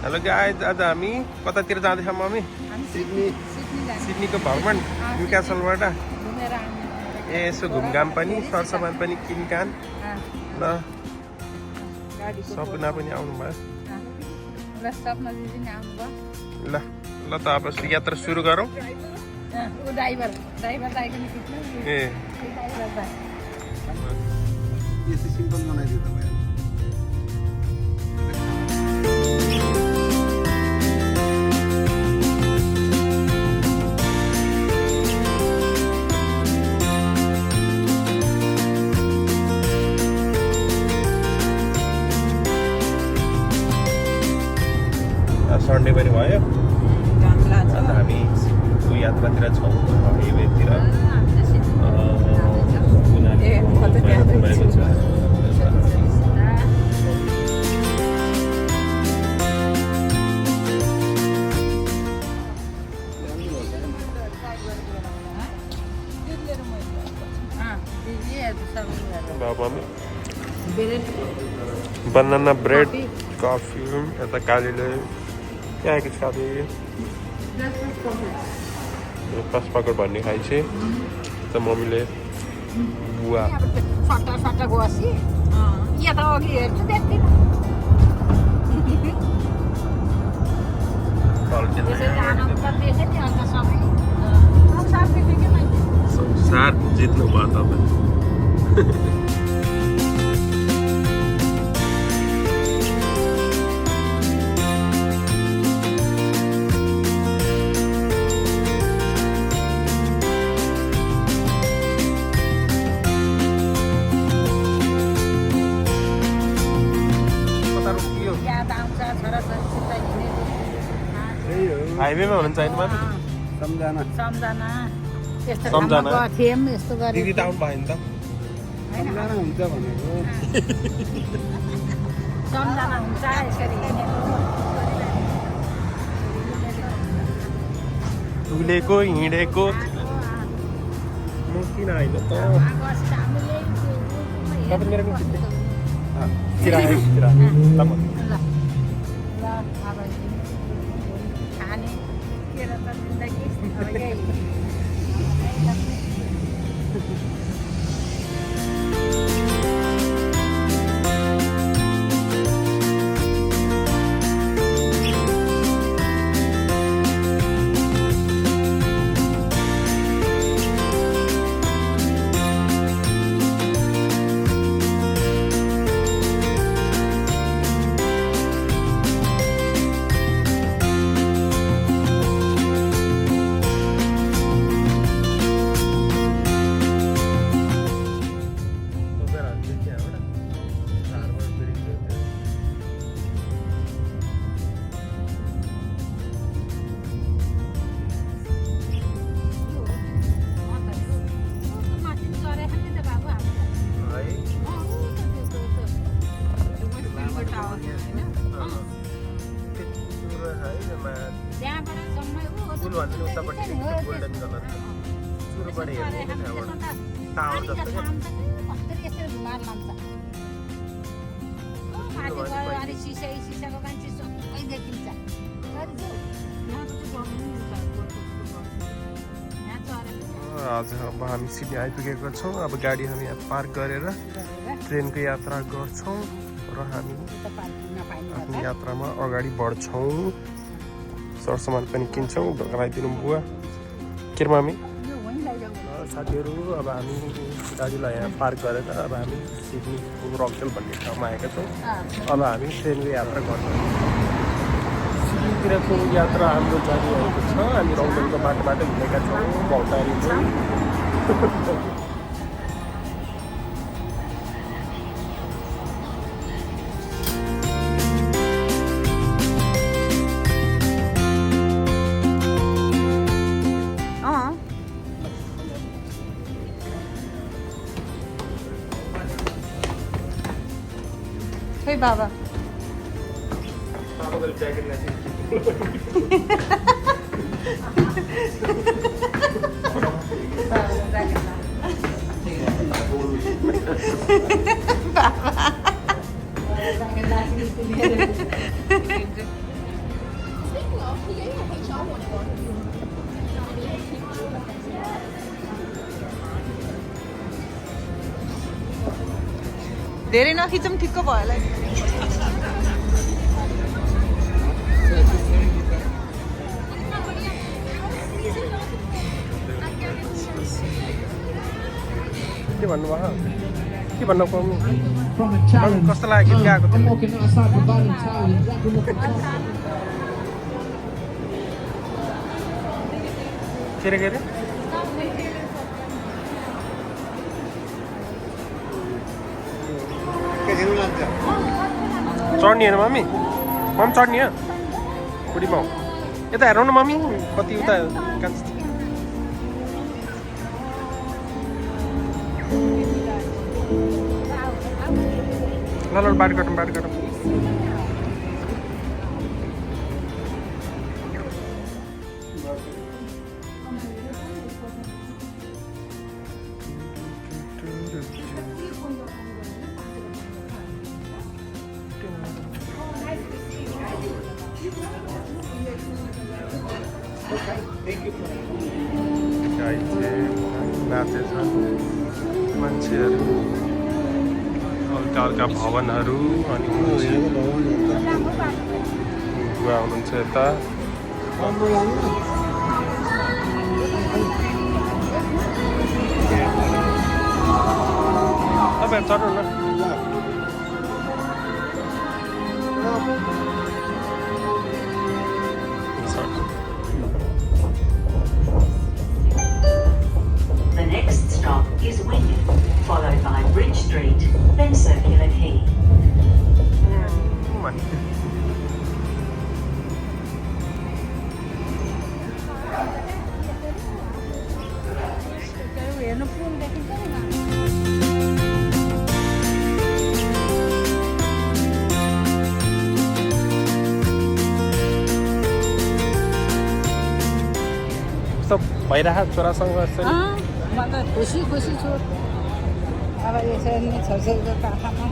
Hello guys, आज हामी कतातिर जाँदैछौँ मम्मी? सिडनीको भ्रमण न्युक्यासलबाट। ए यसो घुमघाम पनि सरसामान पनि किनकान। ल सपना पनि आउनुभयो। ल ल त अब यात्रा सुरु गरौँ। ए सिम्पल बनाइदियो तपाईँ। सन्डे पनि भयो। आज हामी यात्रातिर छौँ, हाइवेतिर। बनाना ब्रेड, कफी, यता कालीले त्यहाँ के साथी पासपाकर भन्ने खाइछे त मम्मीले बुवा संसार जित्नु भयो तपाईँ। हाइवेमा हुनुहुन्छ होइन मात्र सम्झना सम्झना दिदी त आउनु भयो नि त। सम्झना हुन्छ भनेको डुलेको हिँडेको म किन होइन त मेरो गोल्डन कलर सुरुबाट हेर्ने टावर जस्तो आज अब हामी सिडनी आइपुगेको छौँ। अब गाडी हामी यहाँ पार्क गरेर ट्रेनको यात्रा गर्छौँ र हामी आफ्नो यात्रामा अगाडि बढ्छौँ। सरसामान पनि किन्छौँ, लगाइदिनु बुवा के मामी साथीहरू। अब हामी दाजुलाई यहाँ पार्क गरेर अब हामी सिडनीको रकडेल भन्ने ठाउँमा आएका छौँ। अब हामी ट्रेनको यात्रा गर्छौँ। सिडनीतिरको यात्रा हाम्रो जारी भएको छ। हामी रकडेलको बाटो हिँडेका छौँ, भौतारी छौँ। Hey Baba. धेरै नखिचौँ ठिक्क भयो होला नि। के भन्नुभयो के भन्न पाउनु From a challenge. कस्तो लाग्यो गीत गाएको I'm थियो walking outside providing challenge. That will look at के अरे के खेल्नु लान्छ चढ्ने होइन मम्मी मम्मी चढ्ने हो बुढीमा यता हेरौँ न मम्मी कति उता कान्छ ल ल बाटो काटौँ नाचेछ मान्छेहरू हल्का हल्का भवनहरू अनि बुवा हुनुहुन्छ यता तपाईँ चढ्नु न The next stop is Wigan, followed by Bridge Street, then Circular Quay. हेर्नु पुल देखिन्छ नि। कस्तो भइरहेको छोरासँग यसरी म त खुसी छु अब यसरी छोरछोरीको काखमा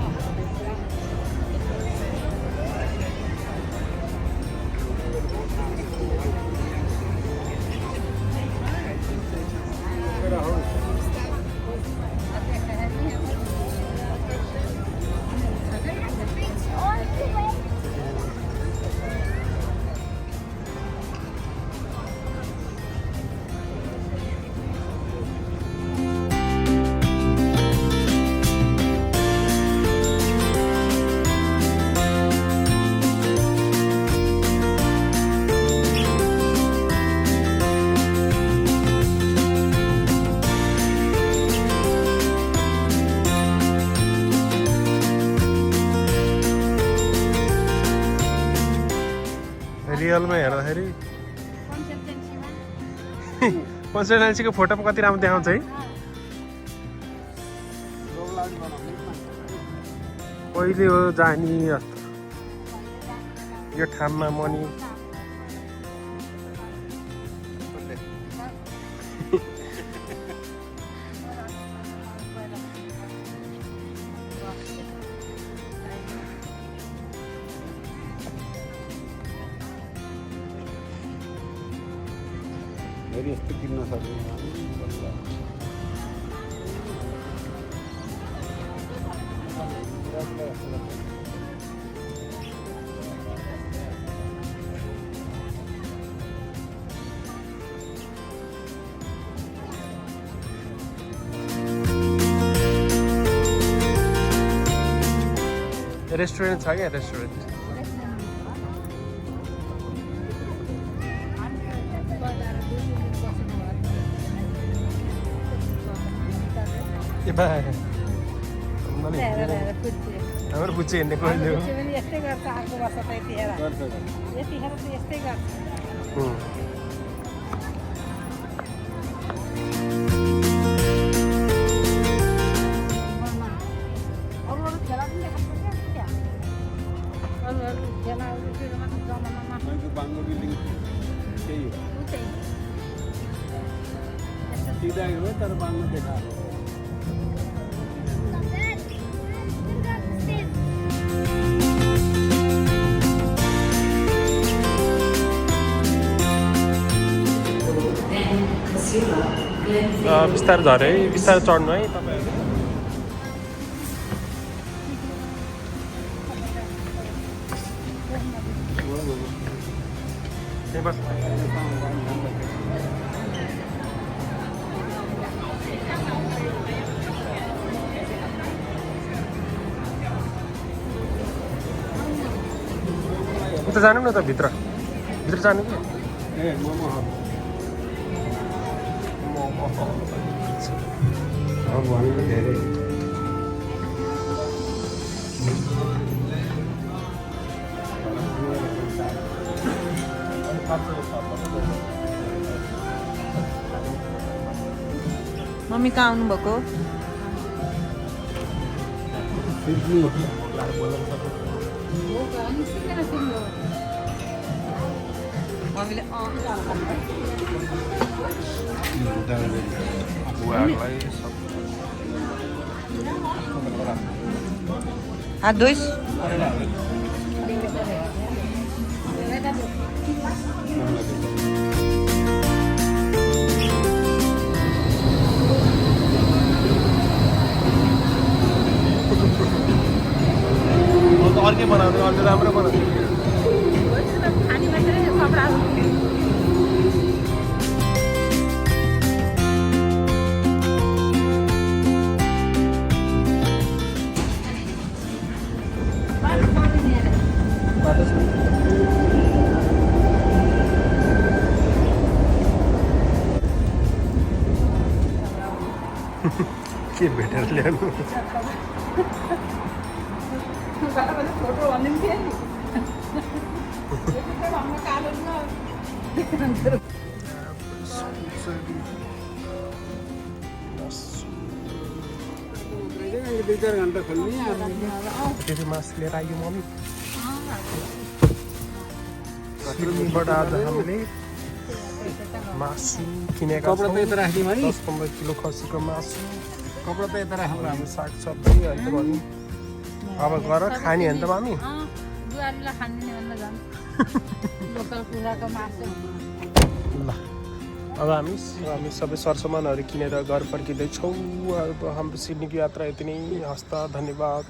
रियलमा हेर्दाखेरि कन्सल्टेन्सीको फोटोमा कति राम्रो देखाउँछ है कहिले हो जाने जस्तो यो ठाउँमा मनी फेरि यस्तो किन्न सक्ने रेस्टुरेन्ट छ क्या रेस्टुरेन्ट हाम्रो बुच्ची हेर्ने कहिले हो यस्तै गर्छ अर्को वर्ष त यतिखेर यतिखेर त यस्तै गर्छ अरू खेला पनि देखाएको क्या अरू खेलाहरू जमानामा बाङ्गो बिल्डिङ त्यही हो सिधा हो तर बाङ्गो देखाएको बिस्तारै झरे बिस्तारै चढ्नु है तपाईँहरू त्यही बस उता जानु न त भित्र जानु कि ए मोमो अब भनेको धेरै मम्मी कहाँ आउनुभएको मम्मीले बुवाहरूलाई सब हात धोइस् अर्कै बनाउँदै अर्कै राम्रो बनाउँदै के भेटेर ल्याउनु फोटो भनिदिन्थ्यो नि दुई चार घन्टा खोल्ने फेरि मासु लिएर आयो मम्मी सिडनीबाट आज हामीले मासु किनेका कपडा त यता राख्ने भने 10-15 किलो खसीको मासु कपडा त यता राख्नु हाम्रो सागसब्जी होइन भने अब गर खाने हो नि त मामी बुहारीलाई खाँदैन भन्दा झन् लोकल कुखुराको मासु ल अब हामी सबै सरसामानहरू किनेर घर फर्किँदैछौँ अब हाम्रो सिडनीको यात्रा यति नै हस्त धन्यवाद